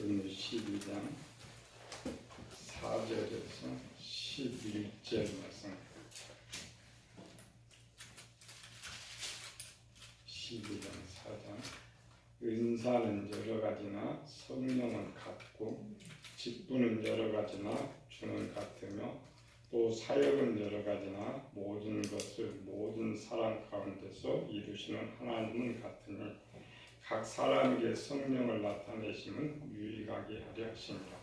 고린도 12장 4절에서 11절 말씀. 12장 4장. 은사는 여러 가지나 성령은 같고 직분은 여러 가지나 주는 같으며 또 사역은 여러 가지나 모든 것을 모든 사람 가운데서 이루시는 하나님은 같으니 각 사람에게 성령을 나타내심은 유익하게 하려 하십니다.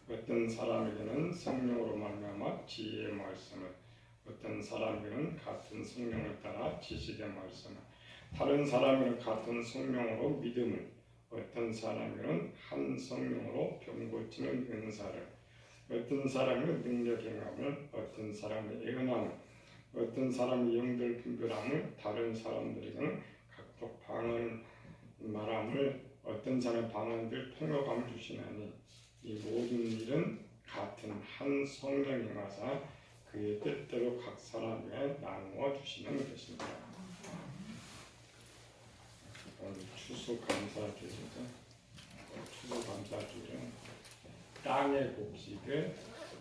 어떤 사람에게는 성령으로 말미암아 지혜의 말씀을, 어떤 사람에게는 같은 성령을 따라 지식의 말씀을, 다른 사람에게는 같은 성령으로 믿음을, 어떤 사람에게는 한 성령으로 병 고치는 은사를, 어떤 사람은 능력 행함을, 어떤 사람은 예언함을, 어떤 사람은 영들 분별함을, 다른 사람들에게는 각종 방언 말함을, 어떤 사람 방언들 통역함을 주시나니 이 모든 일은 같은 한 성령이 행하사 그의 뜻대로 각 사람에게 나누어 주시는 것입니다. 오늘 추수감사주일이죠. 추수감사주일은 땅의 곡식을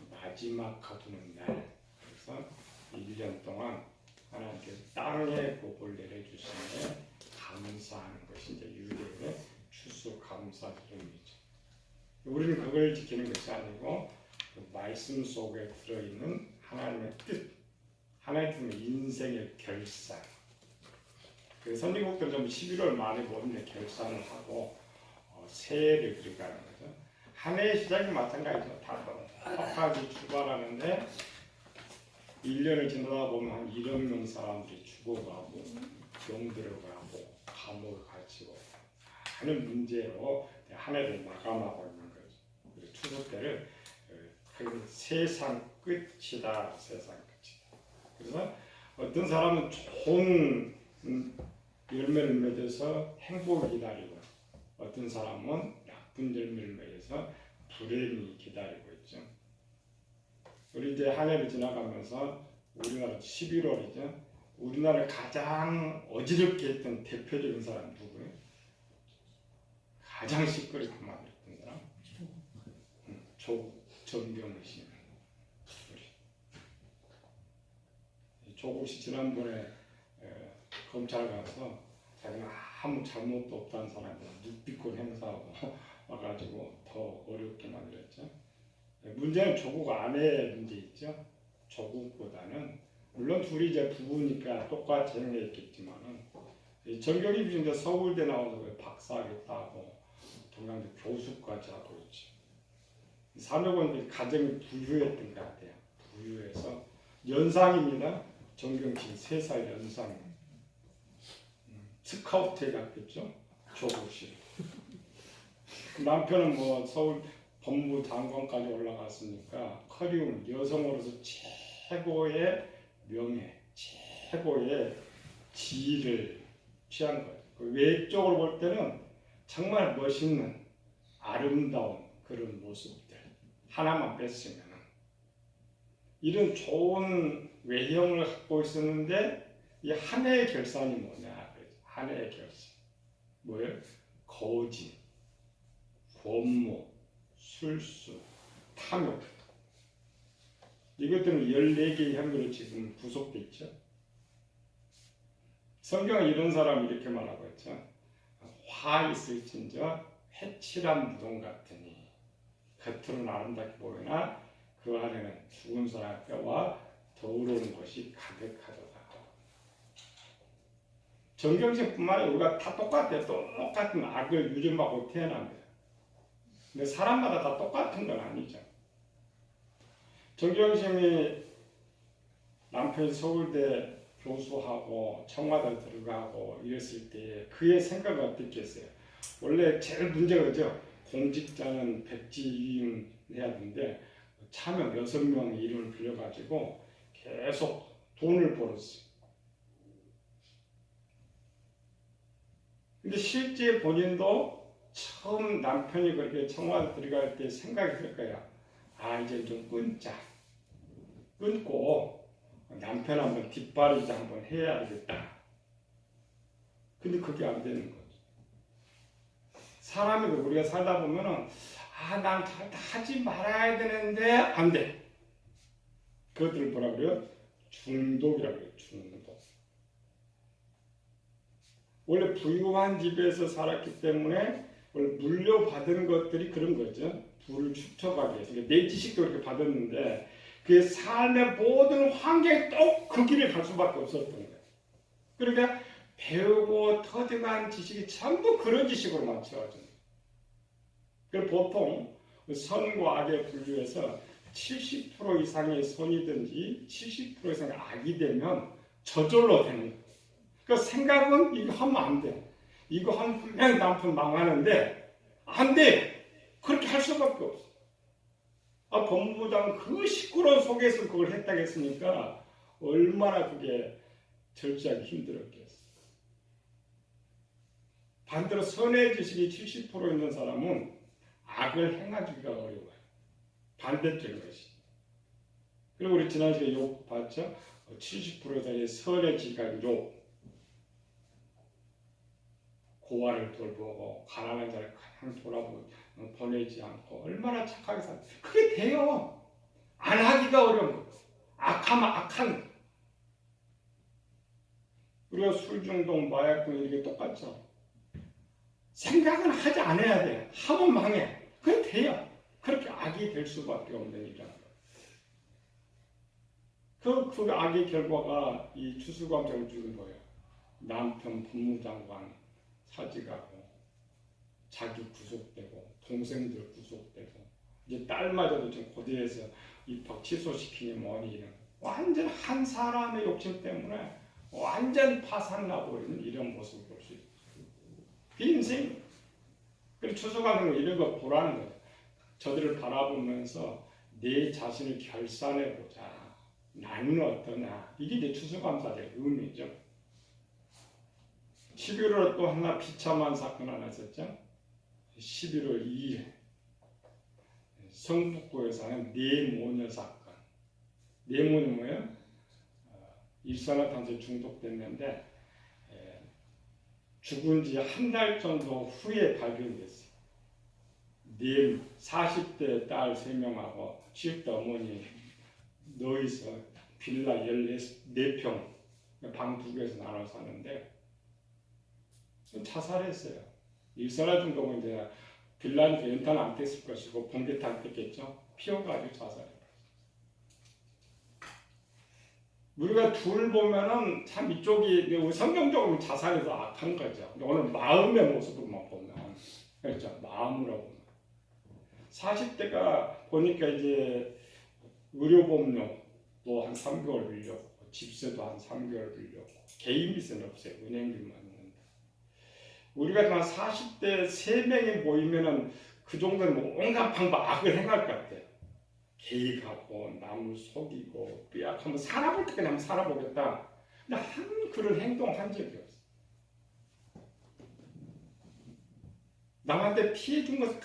마지막 거두는 날. 그래서 1년 동안 하나님께 땅의 복을 내려주시는 감사하는 것이 이제 유대인의 추수감사주일이죠. 우리는 그걸 지키는 것이 아니고 그 말씀 속에 들어있는 하나님의 뜻, 하나님의 인생의 결산. 그 선진국들 좀 11월 말에 보면 결산을 하고 새해를 그려가는 거죠. 한 해의 시작이 마찬가지죠. 다 똑같이 출발하는데 1년을 지나다 보면 한 1억 명 사람들이 죽어가고 병들어가고 감옥에 갇히고 많은 문제로 한 해를 마감하고 있는 거죠. 그래서 추석 때를 세상 끝이다, 세상 끝이다. 그래서 어떤 사람은 좋은 열매를 맺어서 행복을 기다리고, 어떤 사람은 나쁜 열매를 맺어서 불행이 기다리고 있죠. 우리 이제 한 해를 지나가면서 우리나라 11월이죠. 우리나라를 가장 어지럽게 했던 대표적인 사람 누구예요? 가장 시끄럽게 만들었던 사람? 정경심 씨. 조국 씨 지난번에 검찰 가서 자기는 아무 잘못도 없다는 사람들 묵비권 행사하고 와가지고 더 어렵게 만들었죠. 문제는 조국 안에 문제 있죠. 조국보다는 물론 둘이 이제 부부니까 똑같이 행했겠지만은 정경심 이제 서울대 나와서 박사하겠다고 동양대 교수까지 하고 있죠. 사명원들이 가정이 부유했던 것 같아요. 부유해서 연상입니다. 정경심 3살 연상. 스카우트에 갔겠죠. 조국씨. 남편은 뭐 서울 법무부 장관까지 올라갔으니까 커리움 여성으로서 최고의 명예, 최고의 지위를 취한 거예요. 외적으로 볼 때는 정말 멋있는 아름다운 그런 모습들 하나만 뺐으면 이런 좋은 외형을 갖고 있었는데 이 한 해의 결산이 뭐냐? 한 해의 결산 뭐예요? 거짓, 권모, 술수, 탐욕. 이것들은 14개의 혐의로 지금 구속돼 있죠. 성경은 이런 사람 이렇게 말하고 있죠. 화 있을진저 회칠한 무덤 같으니 겉으로는 아름답게 보이나 그 안에는 죽은 사람 뼈와 더러운 것이 가득하도다. 정경심뿐만 아니라 우리가 다 똑같아요. 똑같은 악을 유전받고 태어납니다. 근데 사람마다 다 똑같은 건 아니죠. 정경심이 남편이 서울대 교수하고 청와대 들어가고 이랬을 때 그의 생각은 어떻겠어요? 원래 제일 문제가 그죠? 공직자는 백지위임해야 되는데 차명 6명의 이름을 빌려가지고 계속 돈을 벌었어요. 근데 실제 본인도 처음 남편이 그렇게 청와대 들어갈 때 생각이 들 거야. 아, 이제 좀 끊자. 끊고 남편 한번 뒷바라지 한번 해야겠다. 근데 그게 안 되는 거죠. 사람이 우리가 살다 보면은 난 하지 말아야 되는데 안 돼. 그것들을 뭐라 그래요? 중독이라고 그래요. 중독. 원래 부유한 집에서 살았기 때문에 원래 물려받은 것들이 그런 거죠. 부를 축적하기 위해서. 내 지식도 이렇게 받았는데 그 삶의 모든 환경에 또 그 길을 갈 수밖에 없었던 거예요. 그러니까 배우고 터득한 지식이 전부 그런 지식으로 맞춰가지고. 그래서 보통 선과 악에 분류해서 70% 이상의 선이든지 70% 이상의 악이 되면 저절로 되는 거예요. 그러니까 생각은 이거 하면 안 돼. 이거 하면 분명히 남편 망하는데 안 돼. 그렇게 할 수밖에 없어. 법무부장은 그 시끄러운 속에서 그걸 했다고 했으니까 얼마나 그게 절제하기 힘들었겠어. 반대로 선의 지식이 70% 있는 사람은 악을 행하기가 어려워요. 반대적인 것이. 그리고 우리 지난 시간에 욥 봤죠? 70%의 선의 지식이 욥. 고아를 돌보고 가난한 자를 가장 돌아보고 보내지 않고 얼마나 착하게 살아. 그게 돼요. 안 하기가 어려운 거. 악하면 악한 거. 우리가 술 중독, 마약 중독 이게 똑같죠. 생각은 하지 않아야 돼. 하면 망해. 그게 돼요. 그렇게 악이 될 수밖에 없는 일이라는 거예요. 그 악의 결과가 이 추수감정을 주는 거예요. 남편, 법무장관 사직하고 자기 구속되고 동생들 구속되고 이제 딸마저도 지금 고대에서 입학 취소시키니 뭐니 이런 완전 한 사람의 욕심 때문에 완전 파산나버리는 이런 모습을 볼 수 있어요. 그 인생. 그리고 추수감정은 이런 거 보라는 거예요. 저들을 바라보면서 내 자신을 결산해보자. 나는 어떠냐. 이게 내 추수감사의 의미죠. 11월 또 하나 비참한 사건 하나 있었죠. 11월 2일 성북구에서 하는 뇌모녀 사건. 뇌모녀 뭐예요? 일산화탄소에 중독됐는데 죽은 지 한 달 정도 후에 발견됐어요. 40대 딸 3명하고 70대 어머니 너희서 빌라 14평 방 2개에서 나눠 사는데 자살했어요. 일산화 중독은 이제 빌라니까 연탄 안 뗐을 것이고 번개탄 뗐겠죠. 피워가지고 자살했어요. 우리가 둘 보면은 참 이쪽이 성경적으로 자살해서 악한 거죠. 오늘 마음의 모습으로만 보면 그렇죠. 마음으로 보면 40대가 보니까 이제 의료보험료도 한 3개월 빌렸고 집세도 한 3개월 빌렸고 개인 빚은 없어요. 은행빚만 있는데 우리가 한 40대 3명이 모이면은 그 정도는 뭐 온갖 방법 악을 행할 것 같아요. 개입하고 남을 속이고 빼앗하면 살아볼 때까지 한번 살아보겠다. 근데 한 그런 행동 한 적이 없어. 남한테 피해 준 것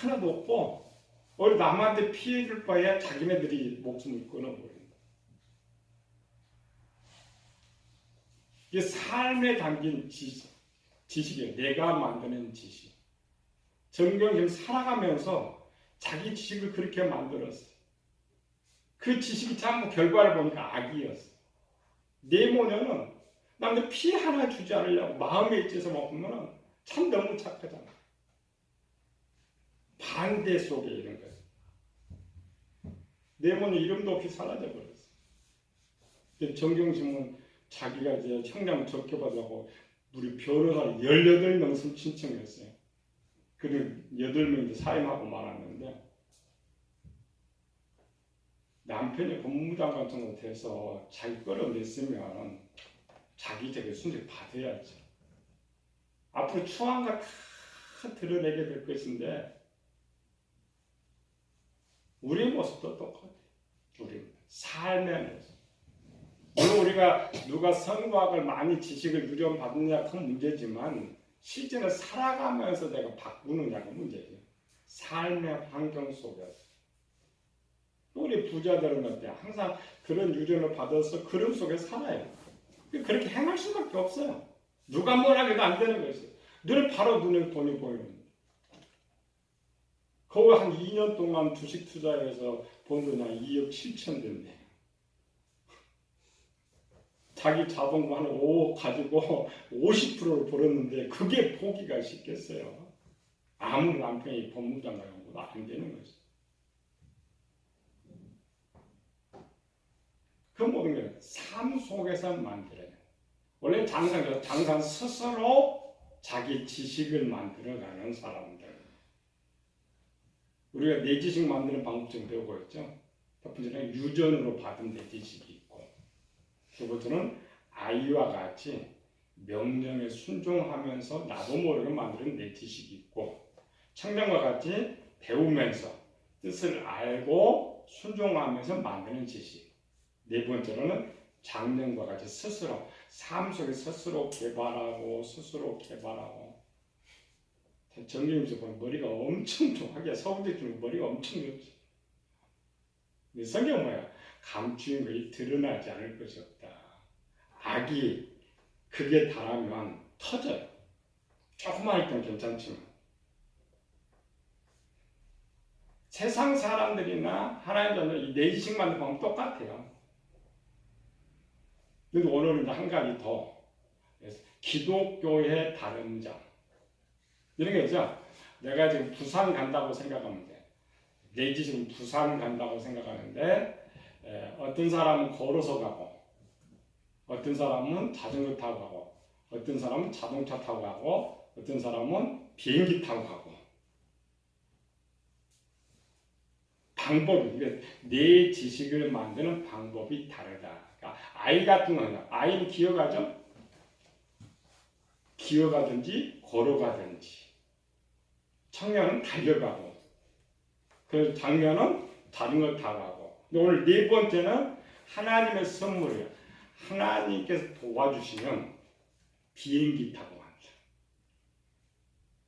하나도 없고 오히려 남한테 피해 줄 바에 자기네들이 목숨을 끊어버린다. 이게 삶에 담긴 지식이에요. 내가 만드는 지식. 정경심 살아가면서 자기 지식을 그렇게 만들었어요. 그 지식이 전부 결과를 보니까 악이었어. 뇌모녀는 남들 피해 하나 주지 않으려고 마음에 있어서 먹으면 참 너무 착하잖아. 반대 속에 이런 거예요. 뇌모녀 이름도 없이 사라져 버렸어. 정경심은 자기가 이제 형량 적혀받으라고 우리 변호사를 18명 신청했어요. 그는 8명이 사임하고 말았는데 남편이 법무장관 정도 돼서 자기 끌어냈으면 자기 저기 순직 받아야지. 앞으로 추한 거 다 드러내게 될 것인데 우리 모습도 똑같아. 우리 삶의 모습. 물론 우리가 누가 선과학을 많이 지식을 유전받느냐 큰 문제지만 실제는 살아가면서 내가 바꾸느냐가 문제죠. 삶의 환경 속에서. 우리 부자들은 어때? 항상 그런 유전을 받아서 그런 속에 살아요. 그렇게 행할 수밖에 없어요. 누가 뭐라 해도 안 되는 것이에요. 눈에 바로 눈에 돈이 보이는. 그거 한 2년 동안 주식 투자해서 번 돈이 한 2억 7천 된대. 자기 자본 한 5억 가지고 50%를 벌었는데 그게 포기가 쉽겠어요. 아무리 남편이 법무장관이고 안 되는 거죠. 그 모든 게 삶 속에서 만들어야 돼요. 원래 장사는 스스로 자기 지식을 만들어가는 사람들. 우리가 내 지식 만드는 방법 좀 배우고 있죠. 첫 번째는 유전으로 받은 내 지식이 있고, 두 번째는 아이와 같이 명령에 순종하면서 나도 모르게 만드는 내 지식이 있고, 청년과 같이 배우면서 뜻을 알고 순종하면서 만드는 지식. 네 번째로는 장년과 같이 스스로 삶 속에 스스로 개발하고 정경님께서 보면 머리가 엄청 좋아하게 서울대 중 머리가 엄청 좋지. 근데 성경 뭐야? 감추인 것이 드러나지 않을 것이 없다. 악이 그게 달하면 터져요. 조금만 할 때는 괜찮지만 세상 사람들이나 하나님 자녀들 내 지식만 보면 똑같아요. 근데 오늘은 한 가지 더 기독교의 다른 점 이런 게 있죠. 내가 지금 부산 간다고 생각하면 돼. 내 지금 부산 간다고 생각하는데 어떤 사람은 걸어서 가고 어떤 사람은 자전거 타고 가고 어떤 사람은 자동차 타고 가고 어떤 사람은 비행기 타고 가고 방법이 내 지식을 만드는 방법이 다르다. 그러니까 아이 같은 거는 아이는 기어가죠. 기어가든지 걸어가든지 청년은 달려가고 그 장년은 자전거 타고 가고 오늘 네 번째는 하나님의 선물이에요. 하나님께서 도와주시면 비행기 타고 간다.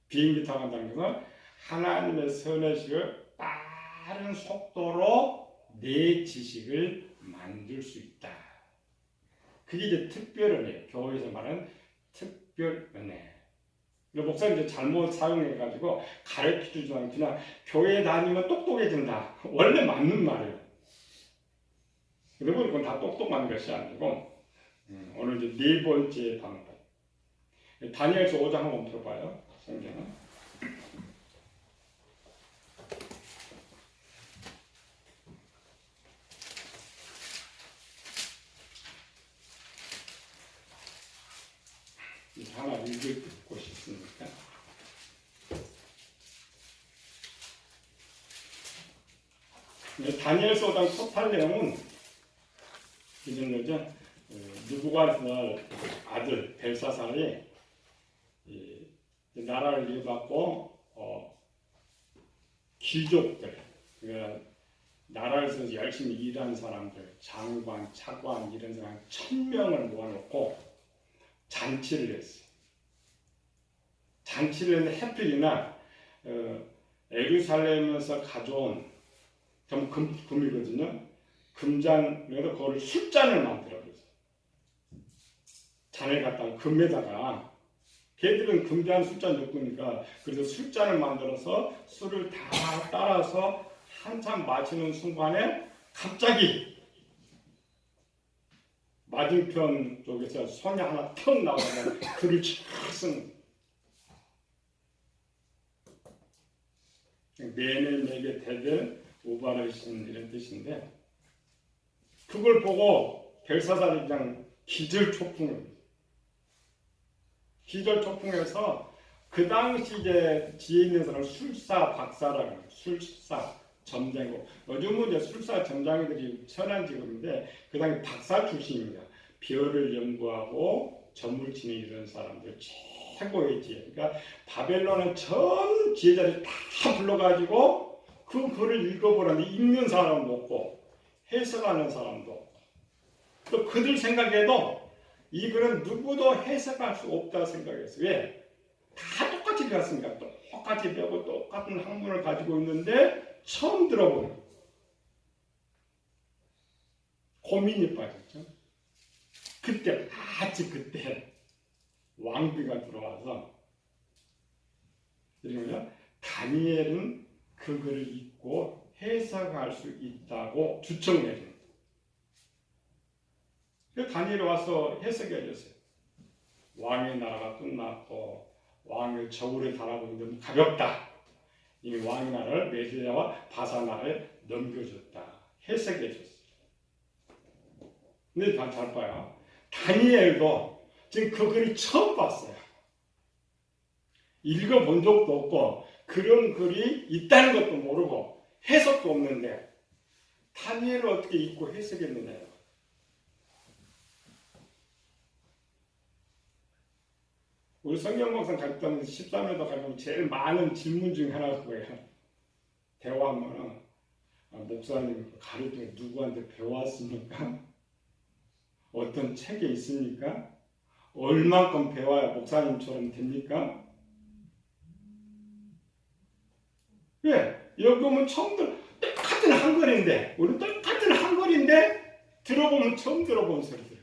비행기 타고 간다는 것은 하나님의 선의식을 빠른 속도로 내 지식을 만들 수 있다. 그게 이제 특별은혜예요. 교회에서 말하는 특별은혜. 목사님 이제 잘못 사용해가지고 가르쳐주지 않고 그냥 교회 다니면 똑똑해진다. 원래 맞는 말이에요. 여러분 그건 다 똑똑한 것이 아니고 오늘 이제 네 번째 방법. 다니엘서 5장 한번 들어봐요. 성경은. 하나 읽고 싶으니까. 다니엘서 5장 토탈 내용은 이 정도죠. 느부갓네살 아들 벨사살이 나라를 이어받고 귀족들, 그러니까 나라에서 열심히 일하는 사람들, 장관, 차관 이런 사람 1000명을 모아놓고 잔치를 했어요. 잔치를 했는데 해필이나 예루살렘에서 가져온 금이거든요. 금잔에서 그거를 술잔을 만들어버렸어요. 잔을 갖다가 금에다가 걔들은 금잔 술잔 엮으니까 그래서 술잔을 만들어서 술을 다 따라서 한참 마시는 순간에 갑자기 맞은편 쪽에서 손이 하나 턱 나오면 글을 쫙 쓰는 내내 내게 대들 우바르신 이런 뜻인데 그걸 보고 벨사살이 그냥 기절초풍해서 그 당시 이제 지혜 있는 사람을 술사 박사라고 해요. 술사 점장이고 요즘은 이제 술사 점장이들이 천한 직업인데 그 당시 박사 출신입니다. 별을 연구하고 점을 치는 이런 사람들 최고의 지혜. 그러니까 바벨론은 전 지혜자를 다 불러가지고 그 글을 읽어보라는데 읽는 사람도 없고 해석하는 사람도 없고 또 그들 생각에도 이 글은 누구도 해석할 수 없다 생각했어요. 왜? 다 똑같이 읽었으니까 똑같이 배우고 똑같은 학문을 가지고 있는데 처음 들어보는 고민이 빠졌죠. 그때 왕비가 들어와서 이러면 다니엘은 그거를 읽고 해석할 수 있다고 주청 내립니다. 다니엘이 와서 해석해 줬어요. 왕의 나라가 끝났고 왕의 저울에 달하고 있는 가볍다. 이미 왕의 나라를 메디아와 바사 나라에 넘겨줬다. 해석해 줬어요. 근데 잘 봐요. 다니엘도 지금 그 글을 처음 봤어요. 읽어본 적도 없고 그런 글이 있다는 것도 모르고 해석도 없는데 다니엘을 어떻게 읽고 해석했느냐요. 우리 성경공상 가르치면 13년도 가르치면 제일 많은 질문 중에 하나가 그거예요. 대화하면 목사님 가르치면 누구한테 배웠습니까? 어떤 책에 있습니까? 얼만큼 배워야 목사님처럼 됩니까? 왜? 여기 보면 처음 똑같은 한글인데 우리 똑같은 한글인데 들어보면 처음 들어본 소리들.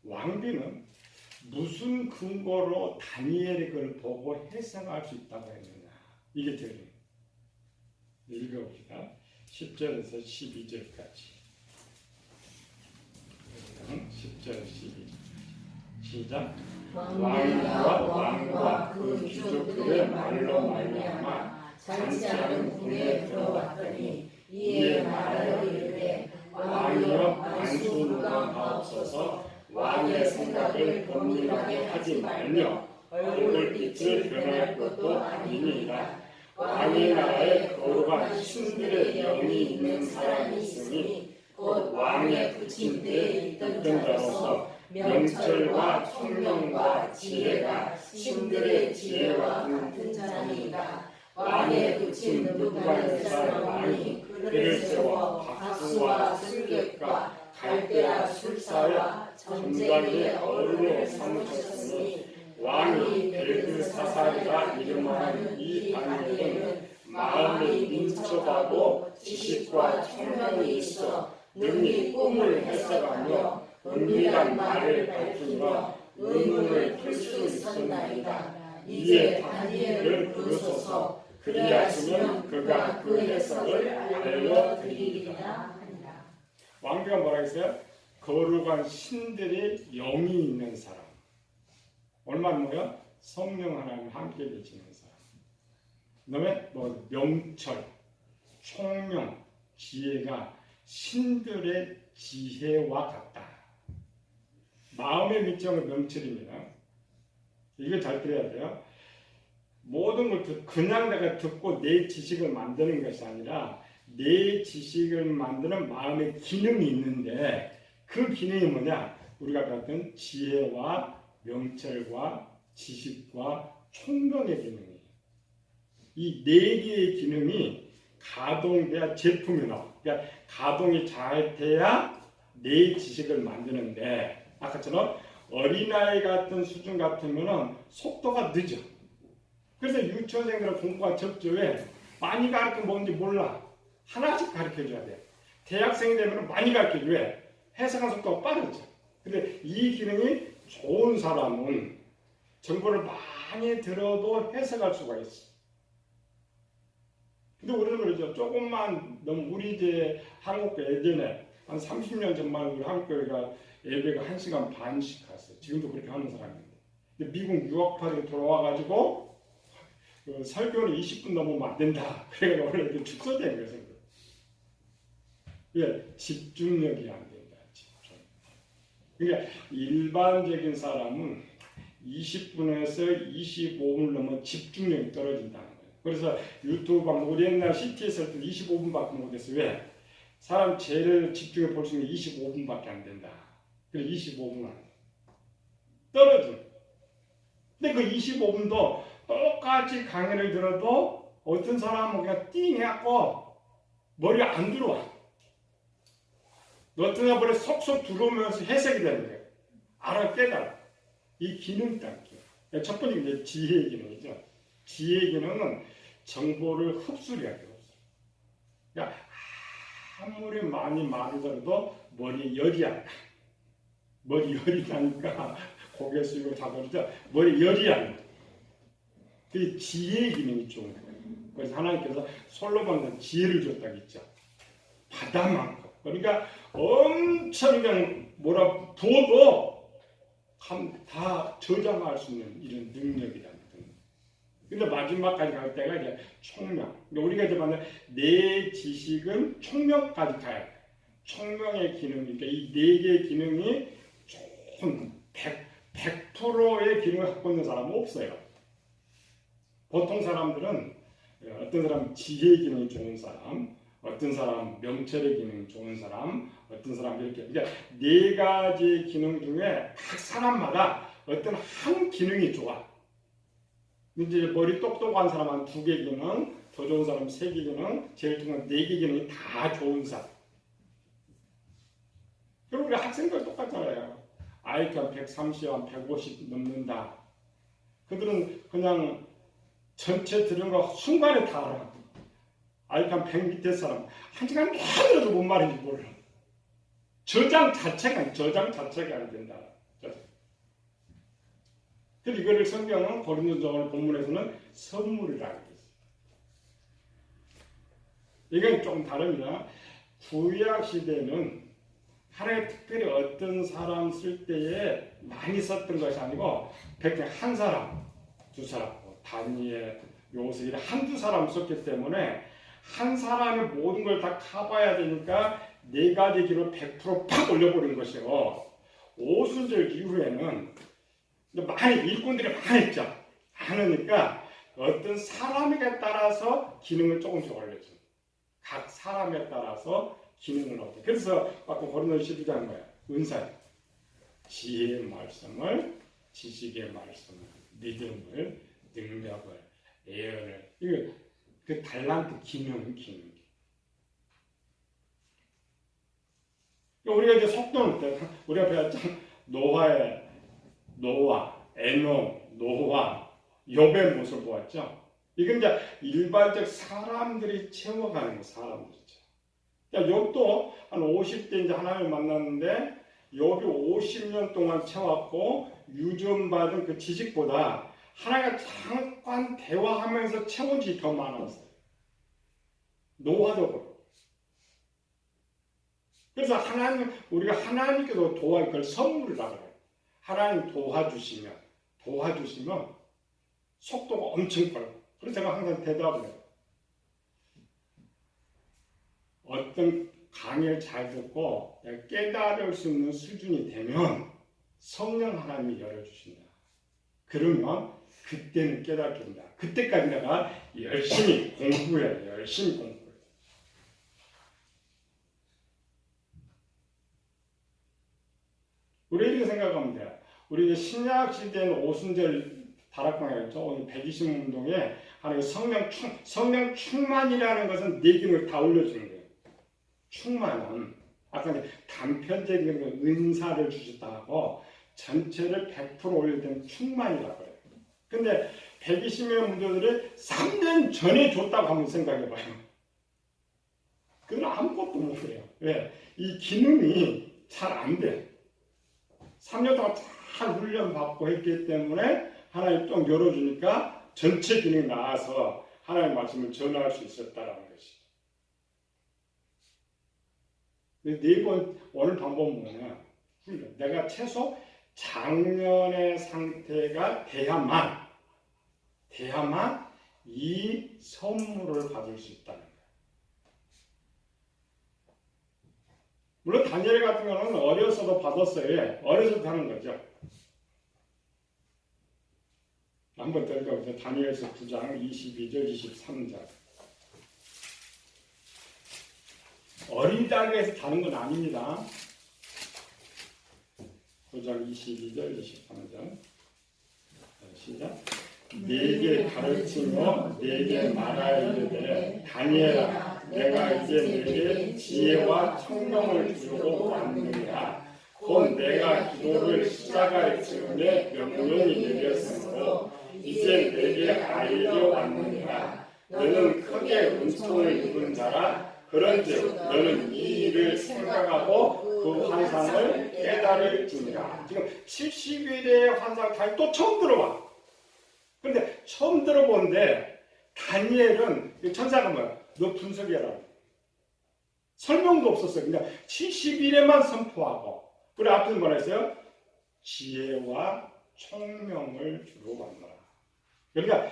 왕비는 무슨 근거로 다니엘의 글을 보고 해석할 수 있다고 했느냐. 이게 되는 읽어봅시다. 10절에서 12절까지 10절 12절 시작. 왕과 그 귀족들의 말로 말미암아 잔치하는 궁에 들어왔더니 이에 말하여 이르되 왕이여 안수무강하옵소서. 왕의 생각을 범민하게 하지 말며 얼굴빛을 변할 것도 아니니라. 왕의 나라에 거룩한 신들의 영이 있는 사람이 있으니 곧 왕의 붙임 때에 있던 자로서 명철과 총명과 지혜가 신들의 지혜와 같은 자니이다. 왕의 붙임 느부갓네살 왕이 그를 세워 박수와 술객과 갈대아 술사와 전쟁의 어른을 삼으셨으니 왕이 벨드사살이라 이름하는 이 다니엘은 마음이 민첩하고 지식과 총명이 있어 능히 꿈을 해석하며 은밀한 말을 밝히며 의문을 풀 수 있었나이다. 이에 다니엘을 부르소서. 그리하시면 그가 그 해석을 알려드리리라. 왕비가 뭐라 했어요? 거룩한 신들의 영이 있는 사람. 얼마나 뭐야? 성령 하나님 함께 계시는 사람. 그다음에 명철, 총명, 지혜가 신들의 지혜와 같다. 마음의 미정은 명철입니다. 이걸 잘 들어야 돼요. 모든 걸 그냥 내가 듣고 내 지식을 만드는 것이 아니라 내 지식을 만드는 마음의 기능이 있는데 그 기능이 뭐냐? 우리가 배웠던 지혜와 명철과 지식과 총명의 기능이에요. 이 네 개의 기능이 가동돼야 제품이 나와. 그러니까 가동이 잘 돼야 내 지식을 만드는데 아까처럼 어린아이 같은 수준 같으면 속도가 늦어. 그래서 유치원생들은 공부가 적죠. 왜? 많이 가르치면 뭔지 몰라. 하나씩 가르쳐줘야 돼. 대학생이 되면 많이 가르쳐줘. 왜? 해석하는 속도가 빠르죠. 근데 이 기능이 좋은 사람은 정보를 많이 들어도 해석할 수가 있어. 근데 우리는 그러죠. 조금만 너무 우리 때 한국교 예전에 한 30년 전만 우리 한국교회가 예배가 1시간 반씩 갔어요. 지금도 그렇게 하는 사람인데. 근데 미국 유학파들이 돌아와가지고 설교는 20분 넘으면 안 된다. 그래서 원래 이렇게 축소된 거예요. 왜? 집중력이 안 된다. 집중. 그러니까 일반적인 사람은 20분에서 25분을 넘으면 집중력이 떨어진다는 거예요. 그래서 유튜브 방 우리 옛날 CT에서 할 때 25분밖에 못했어요. 왜? 사람 제일 집중해 볼 수 있는 게 25분밖에 안 된다. 그래서 25분은 떨어져. 근데 그 25분도 똑같이 강의를 들어도 어떤 사람은 그냥 띵 해갖고 머리가 안 들어와. 어떤 사람은 속속 들어오면서 해석이 되는 거예요. 알아 깨달아. 이 기능 따기. 첫 번째 이제 지혜의 기능이죠. 지혜의 기능은 정보를 흡수해야 돼요. 그러니까 아무리 많이 말을 들어도 머리에 열이 안 나. 머리 열이 나니까 고개 숙이고 자버리죠. 머리 열이 안 나. 그 지혜의 기능이 좋은 거예요. 그래서 하나님께서 솔로몬한테 지혜를 줬다고 했죠. 바다만큼. 그러니까 엄청 그냥 뭐라 부어도 다 저장할 수 있는 이런 능력이라는 거예요. 근데 마지막까지 갈 때가 이제 총명. 그러니까 우리가 이제 만약 내 지식은 총명까지 가야 돼. 총명의 기능, 그러니까 이 네 개의 기능이 좀 100%의 기능을 갖고 있는 사람은 없어요. 보통 사람들은 어떤 사람 지혜의 기능이 좋은 사람, 어떤 사람 명철의 기능이 좋은 사람, 어떤 사람 이렇게 그러니까 네 가지 기능 중에 각 사람마다 어떤 한 기능이 좋아. 이제 머리 똑똑한 사람은 2개 기능, 더 좋은 사람은 3개 기능, 제일 중요한 4개 기능이 다 좋은 사람. 그리고 우리 학생들 똑같잖아요. IQ 130, 150 넘는다. 그들은 그냥 전체 들은 거 순간에 다 알아. IQ 100 밑에 사람 한 시간 내내도 뭔 말인지 몰라. 저장 자체가 안 된다. 그래서 이거를 성경은 고린도전서 본문에서는 선물이라고 했어요. 이건 좀 다릅니다. 구약 시대는 하나님 특별히 어떤 사람 쓸 때에 많이 썼던 것이 아니고 한 사람, 2사람, 다니엘, 요셉 이런 한두 사람 썼기 때문에 한 사람의 모든 걸 다 커버해야 되니까 4가지 기로 100%팍 올려버린 것이요. 오순절 이후에는 많이 일꾼들이 많이 있죠. 많으니까 어떤 사람에 따라서 기능을 조금씩 올려줘. 각 사람에 따라서 기능을 얻어. 그래서 아까 고린도서 12장 뭐야? 은사, 지혜의 말씀을, 지식의 말씀을, 믿음을, 능력을, 예언을. 이거 그 달란트 기능. 우리가 이제 속도는 때 우리가 배웠죠. 노아, 에녹, 노아, 욥의 모습을 보았죠. 이건 이제 일반적 사람들이 채워가는 거, 사람들이죠. 욥도 한 50대 이제 하나님을 만났는데 욥이 50년 동안 채웠고 유전받은 그 지식보다 하나님과 잠깐 대화하면서 채운 지식이 더 많았어요. 노화도 그렇고. 그래서 우리가 하나님께서 그걸 선물이라고 해요. 하나님 도와주시면 속도가 엄청 빠르고. 그래서 제가 항상 대답을 해요. 어떤 강의를 잘 듣고 깨달을 수 있는 수준이 되면 성령 하나님이 열어주신다. 그러면 그때는 깨닫게 된다. 그때까지 내가 열심히 공부해. 우리 이렇게 생각하면 돼요. 우리 신약 시대는 오순절 다락방이었죠. 오늘 120운동에 하나님 성령 충만이라는 것은 네 기능을 다 올려주는 거예요. 충만은 아까 단편적인 은사를 주셨다고 전체를 100% 올릴 때는 충만이라고 해요. 근데 120명 문제들을 3년 전에 줬다고 한번 생각해봐요. 그건 아무것도 못해요. 왜? 이 기능이 잘 안 돼. 3년 동안 잘 훈련받고 했기 때문에 하나님 또 열어주니까 전체 기능이 나와서 하나님의 말씀을 전할 수 있었다라는 것이. 오늘 방법은 뭐냐? 훈련. 내가 최소 작년의 상태가 돼야만 이 선물을 받을 수 있다는 거예요. 물론 다니엘 같은 경우는 어려서도 받았어요. 어려서도 하는 거죠. 한번 더 읽어보세요. 다니엘서 9장 22절 23절. 어리다게에서 다는 건 아닙니다. 9장 22절 23절. 시작. 네게 가르치며 네게 말하여 이르되 다니엘아 내가 이제 네게 지혜와 청명을 주려고 왔느니라. 곧 내가 기도를 시작할 즈음에 명령이 내렸으므로 이제 내게 알려왔느니라. 너는 크게 은총을 입은 자라. 그런즉 너는 이 일을 생각하고 그 환상을 깨달을지니라. 지금 70일의 환상 다 또 처음 들어와. 그런데 처음 들어보는데 다니엘은 천사가 뭐야? 너 분석해라. 설명도 없었어요. 그냥 70일에만 선포하고 그리고 앞에서 뭐라 했어요? 지혜와 총명을 주로 받노라. 그러니까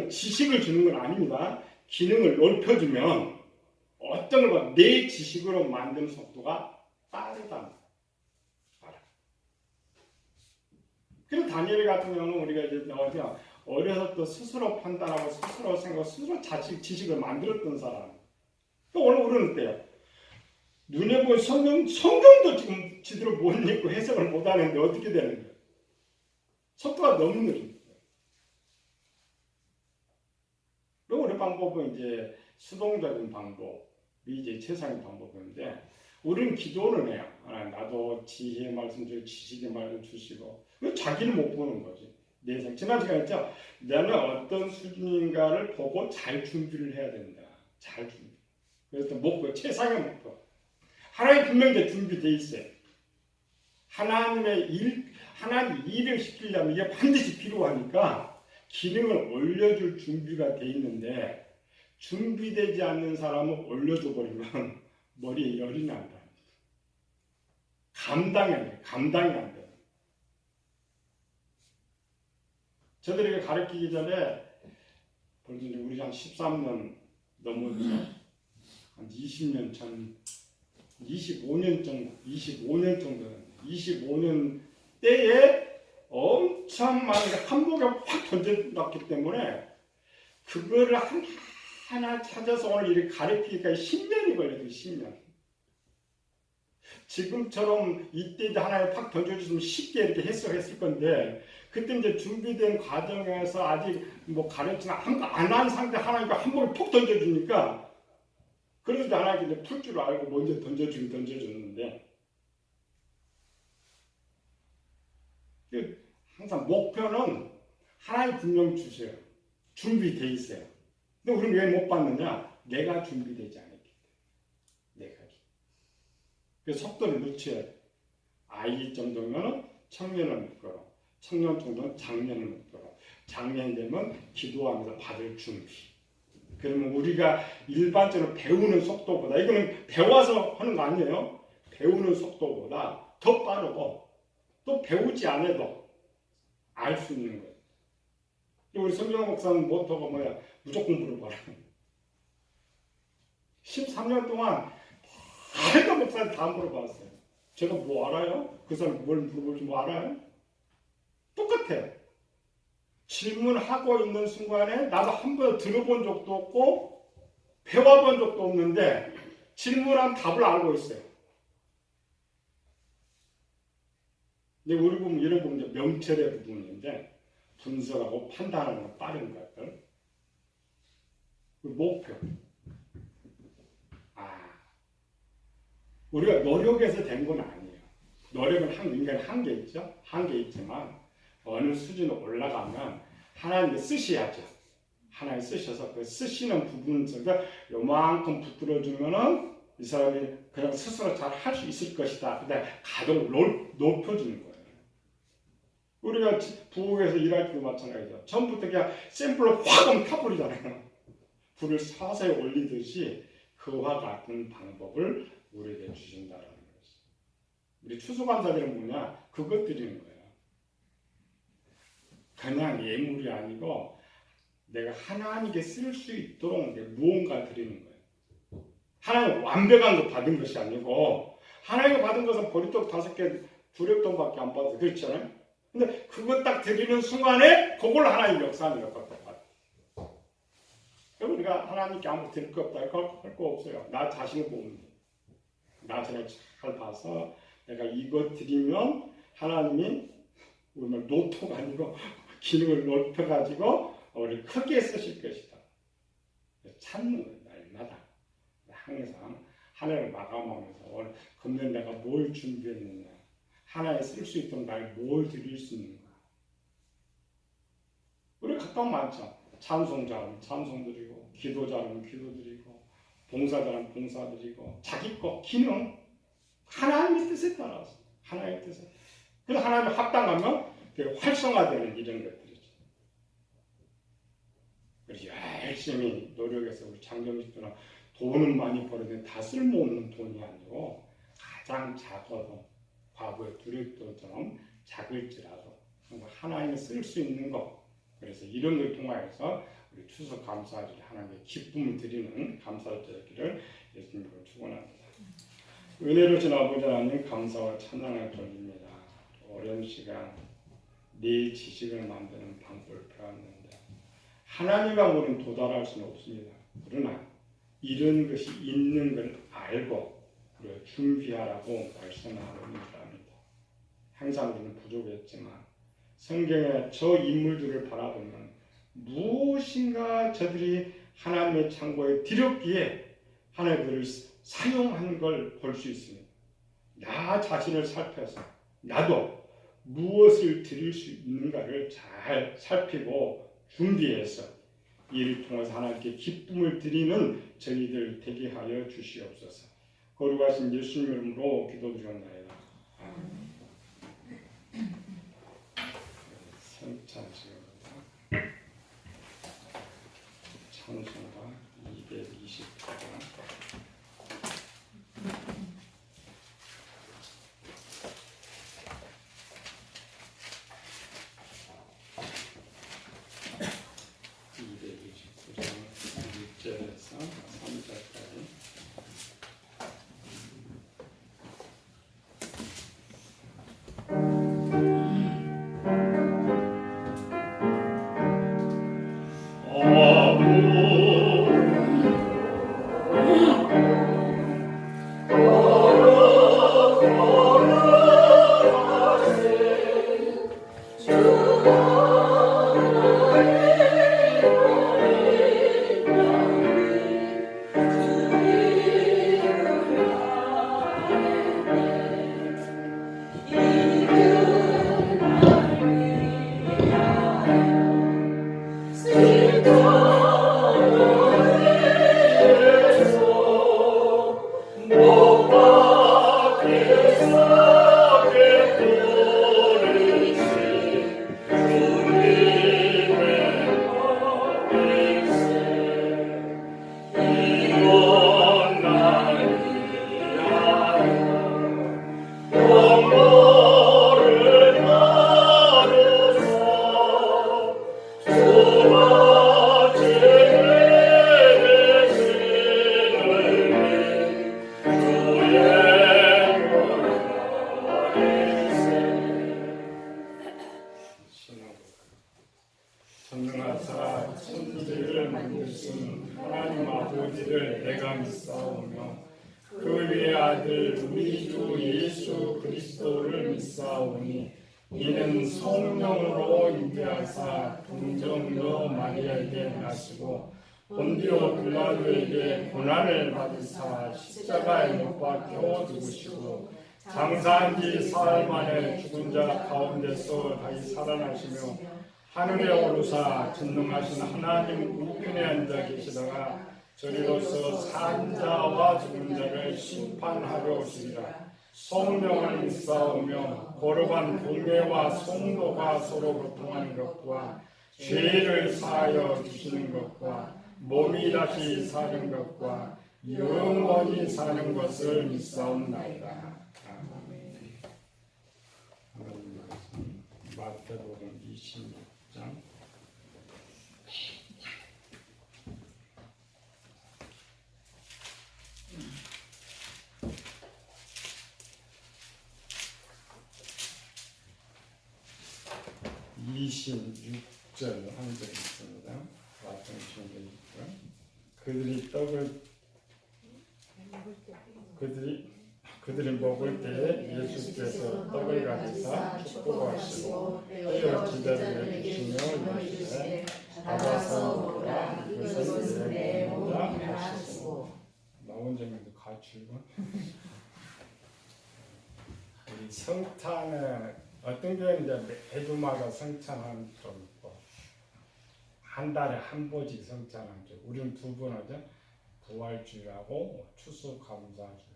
지식을 주는 건 아닙니다. 기능을 넓혀주면 어떤 걸 내 지식으로 만드는 속도가 빠르다. 그리고 다니엘 같은 경우는 우리가 이제 어려서 또 스스로 판단하고 스스로 생각하고 스스로 지식을 만들었던 사람. 오늘 우리는 어때요? 눈에 보이는 성경도 지금 제대로 못 읽고 해석을 못 하는데 어떻게 되는 거예요? 속도가 너무 느립니다. 그리고 우리 방법은 이제 수동적인 방법이 이제 최상의 방법인데 우리는 기도를 해요. 나도 지혜의 말씀 주시고 지식의 말씀 주시고 자기는 못 보는 거지. 지난 시간에 했죠. 나는 어떤 수준인가를 보고 잘 준비를 해야 된다. 잘 준비. 그래서 목표, 최상의 목표. 하나님 분명히 준비되어 있어요. 하나님 일을 시키려면 이게 반드시 필요하니까 기능을 올려줄 준비가 돼 있는데 준비되지 않는 사람은 올려줘 버리면 머리에 열이 난다. 감당이 안 돼요. 저들에게 가르치기 전에 벌써 우리 한 13년 넘었죠. 한 20년 전, 25년 때에 엄청 많은 한복에 확 던져놨기 때문에 그거를 하나 찾아서 오늘 이렇게 가르치기까지 10년이 걸려요. 10년. 지금처럼 이때 하나에 팍 던져주시면 쉽게 이렇게 해석했을 건데 그때 이제 준비된 과정에서 아직 뭐 가르치나 안 한 상태 하나님과 한복에 푹 던져주니까 그래도 하나님께 이제 풀 줄 알고 먼저 던져줬는데 항상 목표는 하나님 분명 주세요. 준비돼 있어요. 근데 우리는 왜 못 받느냐? 내가 준비되지 않았기 때문에. 그래서 속도를 늦춰야 돼. 아이 정도면 청년을 목표로, 청년 정도는 장년을 목표로, 장년이 되면 기도하면서 받을 준비. 그러면 우리가 일반적으로 배우는 속도보다 이거는 배워서 하는 거 아니에요. 배우는 속도보다 더 빠르고 또 배우지 않아도 알 수 있는 거예요. 우리 성경 목사는 모토가 뭐야? 무조건 물어봐라. 13년 동안 하나도 목사님 다 물어봤어요. 제가 뭐 알아요? 그 사람 뭘 물어볼지 뭐 알아요? 똑같아요. 질문하고 있는 순간에 나도 한 번 들어본 적도 없고 배워본 적도 없는데 질문하면 답을 알고 있어요. 근데 우리 보면 이런 거 이제 명철의 부분인데 분석하고 판단하는 건 빠른 것들. 목표. 우리가 노력해서 된 건 아니에요. 노력은 인간의 한계 있죠. 한계 있지만 어느 수준으로 올라가면 하나님이 쓰셔야죠. 하나님 쓰셔서 그 쓰시는 부분 속에 요만큼 붙들어주면은 이 사람이 그냥 스스로 잘 할 수 있을 것이다. 근데 가동을 높여주는 거예요. 우리가 부엌에서 일할 때도 마찬가지죠. 처음부터 그냥 샘플로 확 하면 타버리잖아요. 불을 서서히 올리듯이 그와 같은 방법을 우리에게 주신다라는 거죠. 우리 추수감사들은 뭐냐? 그것 드리는 거예요. 그냥 예물이 아니고 내가 하나님께 쓸 수 있도록 무언가 드리는 거예요. 하나님 완벽한 거 받은 것이 아니고 하나님이 받은 것은 보리떡 5개 두렵돈밖에 안 받아서 그렇잖아요. 근데 그거 딱 드리는 순간에 그걸 하나님 역사하는 것 같아요. 우리가 하나님께 아무 드릴 거 없다 할 거 없어요. 나 자신을 보면 돼. 나 자신을 잘 봐서 내가 이거 드리면 하나님이 우리 노토가 아니고 기능을 넓혀가지고 우리를 크게 쓰실 것이다. 찾는 거예요. 날마다. 항상 하나님을 마감하면서 오늘 금년 내가 뭘 준비했느냐. 하나에 쓸 수 있도록 날 뭘 드릴 수 있는가. 우리 각각 많죠. 찬송 잘하면 찬송 드리고 기도 잘하면 기도 드리고 봉사 잘하면 봉사 드리고 자기 거 기능 하나님의 뜻에 따라서 하나님의 뜻에 그래서 하나님의 합당하면 활성화되는 이런 것들이죠. 그래서 열심히 노력해서 우리 장정식도는 돈은 많이 벌었는데 다 쓸모없는 돈이 아니고 가장 작아도 과거의 두렵도처럼 작을지라도 하나님이 쓸 수 있는 것, 그래서 이런 걸 통하여서 우리 추수 감사절에 하나님께 기쁨을 드리는 감사절 되기를 예수님으로 축원합니다. 은혜로우신 아버지 하나님 감사와 찬양을 돌립니다. 오랜 시간 네 지식을 만드는 방법을 배웠는데 하나님과 우리는 도달할 수는 없습니다. 그러나 이런 것이 있는 걸 알고 준비하라고 말씀하는 줄 압니다. 항상 우리는 부족했지만 성경의 저 인물들을 바라보면 무엇인가 저들이 하나님의 창고에 들였기에 하나님 그를 사용한 걸 볼 수 있습니다. 나 자신을 살펴서 나도 무엇을 드릴 수 있는가를 잘 살피고 준비해서 이를 통해서 하나님께 기쁨을 드리는 저희들 되게 하여 주시옵소서. 거룩하신 예수님 이름으로 기도드렸나이다. 아멘. 성찬식입니다. 찬송가 220장. 전능하사 천지를 만드신 하나님 아버지를 내가 믿사오며 그 위에 아들 우리 주 예수 그리스도를 믿사오니 이는 성령으로 임재하사 동정녀 마리아에게 나시고 본디오 빌라도에게 고난을 받으사 십자가에 못 박혀 죽으시고 장사한 지 사흘 만에 죽은 자 가운데서 다시 살아나시며 하늘에 오르사 전능하신 하나님 우편에 앉아 계시다가 저리로서 산 자와 죽은 자를 심판하러 오시리라. 성령을 믿사오며 거룩한 공예와 성도가 서로 교통하는 것과 죄를 사하여 주시는 것과 몸이 다시 사는 것과 영원히 사는 것을 믿사옵나이다. 아멘. 마태복음 26장 26절 한 절 있습니다. 마태복음 26절 그들이 먹을 때에 예수께서 떡을 가지사 축복하시고 떼어 제자들에게 주시며 이르시되 받아서 먹으라 이것은 내 몸이라 하시고 나온 점에도 같이 읽어. 우리 성찬에 어떤 교회는 이제 매주마다 성찬하는 좀 있고 한 달에 한 번씩 성찬하는 쪽. 우리는 두 번 하죠. 부활주일하고 추수감사주일.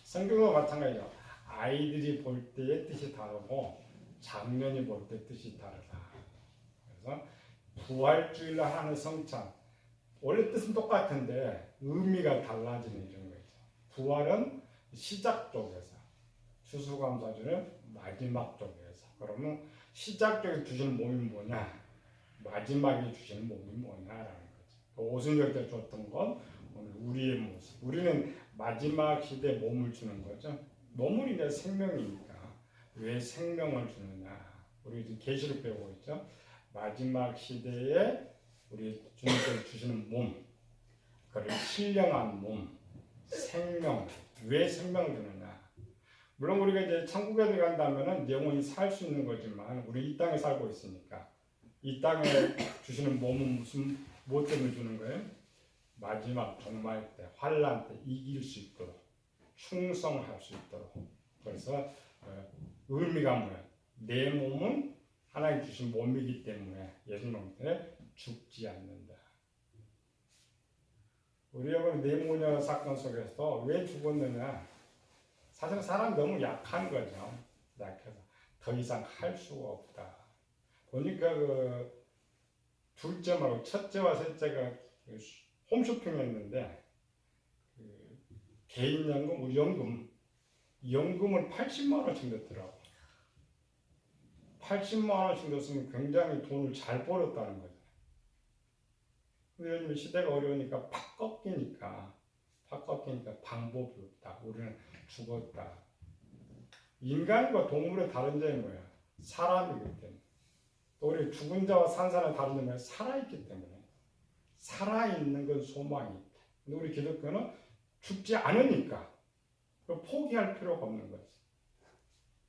성경과 마찬가지로 아이들이 볼 때의 뜻이 다르고 장년이 볼 때 뜻이 다르다. 그래서 부활주일날 하는 성찬 원래 뜻은 똑같은데 의미가 달라지는 이런 거죠. 부활은 시작 쪽에서, 추수감사주는 마지막 쪽에서. 그러면 시작 쪽에 주시는 몸이 뭐냐, 마지막에 주시는 몸이 뭐냐라는 거죠. 오순절 때 줬던 건 오늘 우리의 모습. 우리는 마지막 시대에 몸을 주는 거죠. 몸은 이제 생명이니까 왜 생명을 주느냐. 우리 지금 계시록 배우고 있죠. 마지막 시대에 우리 주님께서 주시는 몸, 그걸 신령한 몸, 생명. 왜 생명을 주느냐. 물론 우리가 이제 천국에 들어간다면은 영원히 살 수 있는 거지만 우리 이 땅에 살고 있으니까 이 땅에 주시는 몸은 무슨 뭐 때문에 주는 거예요? 마지막 종말 때, 환란 때 이길 수 있도록, 충성할 수 있도록. 그래서 의미가 뭐야? 내 몸은 하나님 주신 몸이기 때문에 예수님 때문에 죽지 않는다. 우리 여러분 네모녀 사건 속에서 왜 죽었느냐? 사실 사람 너무 약한 거죠. 약해서 더 이상 할 수가 없다. 보니까 그 둘째 말고 첫째와 셋째가 홈쇼핑했는데 그 개인연금, 우리 연금을 80만 원씩 넣더라고. 80만 원씩 넣었으면 굉장히 돈을 잘 벌었다는 거죠. 근데 요즘 시대가 어려우니까 팍 꺾이니까 방법이 없다. 우리는 죽었다. 인간과 동물의 다른 점이 뭐야? 사람이기 때문에. 또 우리 죽은 자와 산 사람의 다른 점이 살아있기 때문에. 살아있는 건 소망이 있다. 근데 우리 기독교는 죽지 않으니까 포기할 필요가 없는 거지.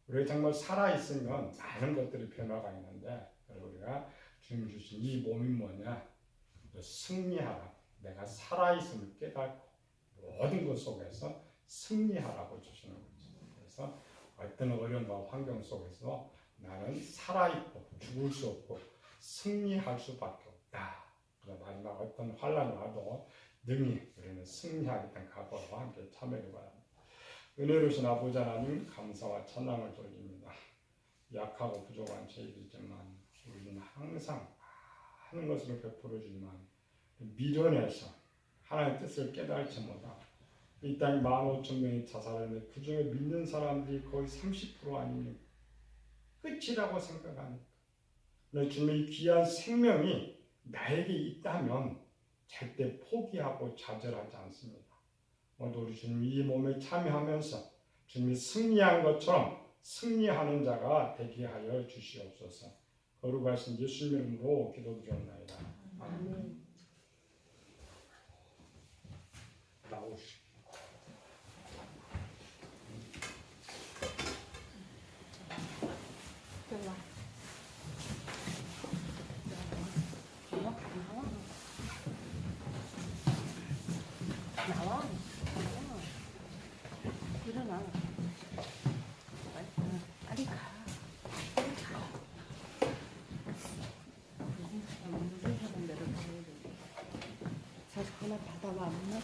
우리가 정말 살아있으면 많은 것들이 변화가 있는데 우리가 주님 주신 이 몸이 뭐냐? 승리하라. 내가 살아있음을 깨닫고 모든 것 속에서 승리하라고 주시는 거죠. 그래서 어떤 어려움과 환경 속에서 나는 살아있고 죽을 수 없고 승리할 수밖에 없다. 그래서 마지막 어떤 환란이 와도 능히 우리는 승리하겠다는 각오와 함께 참여를 바랍니다. 은혜로우신 아버지 하나님 감사와 찬양을 돌립니다. 약하고 부족한 저희들이지만 우리는 항상 많은 것을 베풀어 주지만 미련해서 하나님의 뜻을 깨달지 못하고 이 땅에 15,000명이 자살했는데 그 중에 믿는 사람들이 거의 30% 아닙니까? 끝이라고 생각하니까. 근데 주님의 귀한 생명이 나에게 있다면 절대 포기하고 좌절하지 않습니다. 오늘 우리 주님 이 몸에 참여하면서 주님이 승리한 것처럼 승리하는 자가 되게 하여 주시옵소서. 거룩하신 예수님 이름으로 기도드렸나이다. 아멘. 나오시. 나와. 일어나. 빨리 가. 무슨 사람 대로 가야 돼. 저 하나 받아왔나?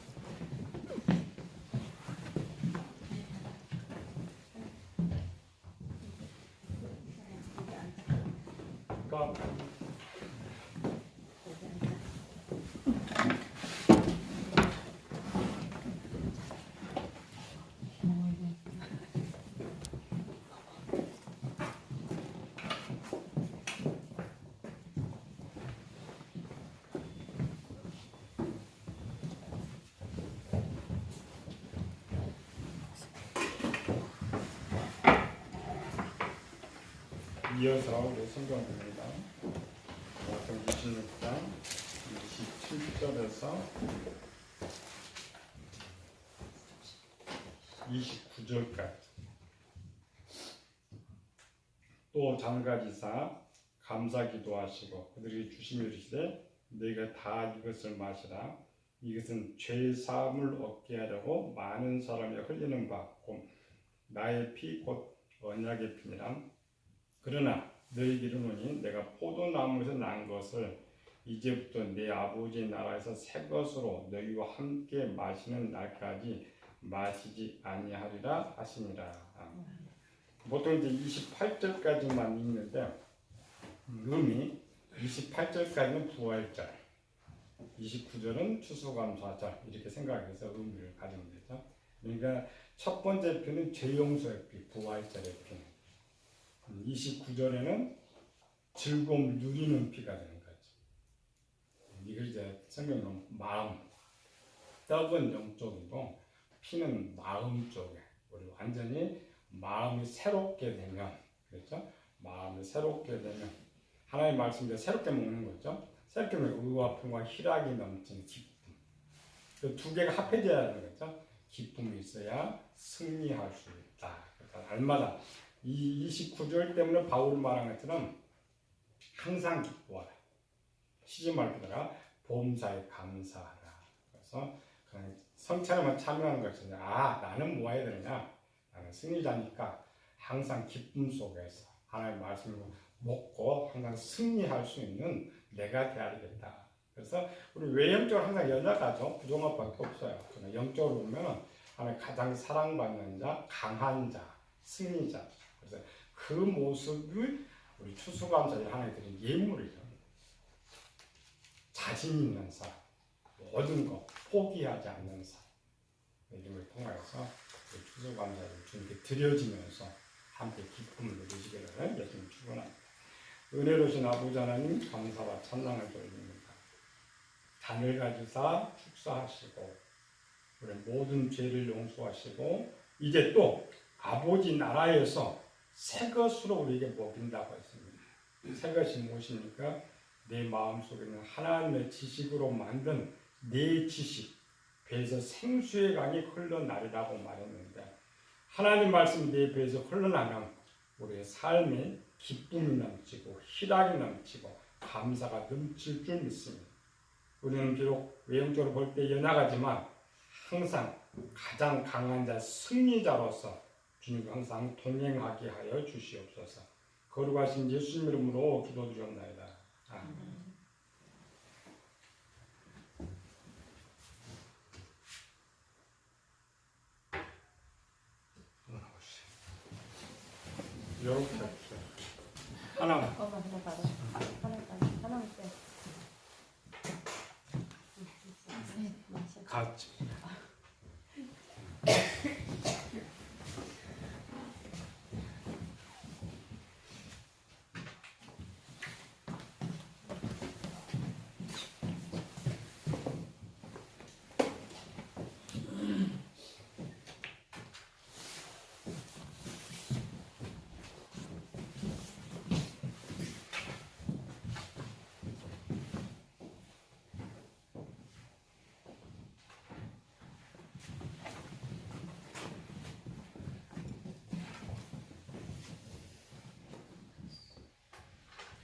이어서 우리 성경입니다. 마태복음 26장 27절에서 29절까지. 또 장가지사 감사 기도하시고 그들이 주심을 이르시되 너희가 다 이것을 마시라. 이것은 죄 사함을 얻게 하려고 많은 사람이 흘리는 바 곧 나의 피 곧 언약의 피니라. 그러나 너희에게 이르노니 내가 포도나무에서 난 것을 이제부터 내 아버지의 나라에서 새 것으로 너희와 함께 마시는 날까지 마시지 아니하리라 하시니라. 보통 이제 28절까지만 읽는데 의미 28절까지는 부활절, 29절은 추수감사절 이렇게 생각해서 의미를 가지면 되죠. 그러니까 첫 번째 표는 죄용서의 피, 부활절의 피. 29절에는 즐거움 누리는 피가 되는 거죠. 이걸 이제 성경은 마음, 떡은 영적이고 피는 마음 쪽에 우리 완전히 마음이 새롭게 되면, 그렇죠? 마음이 새롭게 되면 하나님의 말씀대로 새롭게 먹는 거죠. 새롭게 먹으면 의와 평과 희락이 넘치는 기쁨. 그 두 개가 합해져야 하는 거죠. 기쁨이 있어야 승리할 수 있다. 그러니까 날마다 이 29절 때문에 바울이 말한 것처럼 항상 기뻐하라. 쉬지 말다가 보험사에 감사하라. 그래서 그냥 성찬에만 참여하는 것이 아니라 나는 뭐 해야 되느냐? 나는 승리자니까 항상 기쁨 속에서 하나님의 말씀을 먹고 항상 승리할 수 있는 내가 되어야 되겠다. 그래서 우리 외형적으로 항상 연약하죠. 부정함밖에 없어요. 그러나 영적으로 보면 하나님 가장 사랑받는 자, 강한 자, 승리자. 그래서 그 모습을 우리 추수감사절 하나님 드린 예물이죠. 자신 있는 사람, 모든 것 포기하지 않는 사람. 이런 걸 통해서 추수감사를 주님께 드려지면서 함께 기쁨을 누리시기를 예수님 축원합니다. 은혜로우신 아버지 하나님 감사와 찬양을 돌립니다. 단을 가지사 축사하시고 우리 모든 죄를 용서하시고 이제 또 아버지 나라에서 새 것으로 우리에게 먹인다고 했습니다. 새 것이 무엇입니까? 내 마음속에 있는 하나님의 지식으로 만든 내 지식, 배에서 생수의 강이 흘러나리라고 말했는데 하나님 말씀 내 배에서 흘러나면 우리의 삶에 기쁨이 넘치고 희락이 넘치고 감사가 넘칠 줄 믿습니다. 우리는 비록 외형적으로 볼 때 연약하지만 항상 가장 강한 자 승리자로서 주님과 항상 동행하게 하여 주시옵소서. 거룩하신 예수님 이름으로 기도드리옵나이다. 아멘. 이렇게 하나만 엄마 하나 받아. 하나만 빼. 같이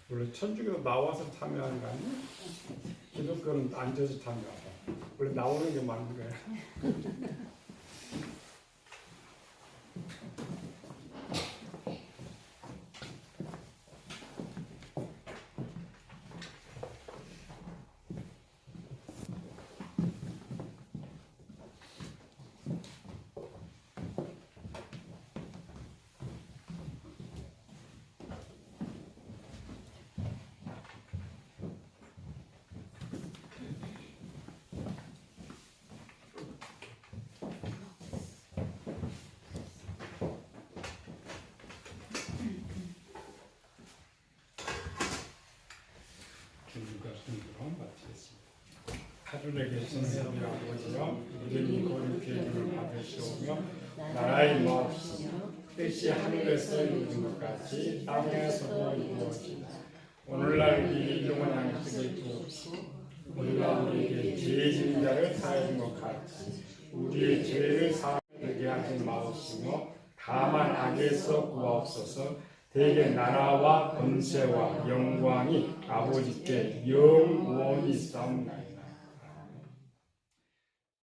원래 천주교도 나와서 참여하는 거 아니에요? 기독교는 앉아서 참여하고 원래 나오는 게 맞는 거예요. 하늘에 계신 하나님 아버지여 이름이 거룩히 여김을 받으시오며 나라의 마옵시며 뜻이 하늘에서 이루어진 것 같이 땅에서도 이루어지다. 오늘날 우리에게 일용할 양식을 주옵시고 우리가 우리에게 죄 지은 자를 사하는 것 같이 우리의 죄를 사하게 하지 마옵시며 다만 악에서 구하옵소서. 대개 나라와 권세와 영광이 아버지께 영원히 있사옵나이다.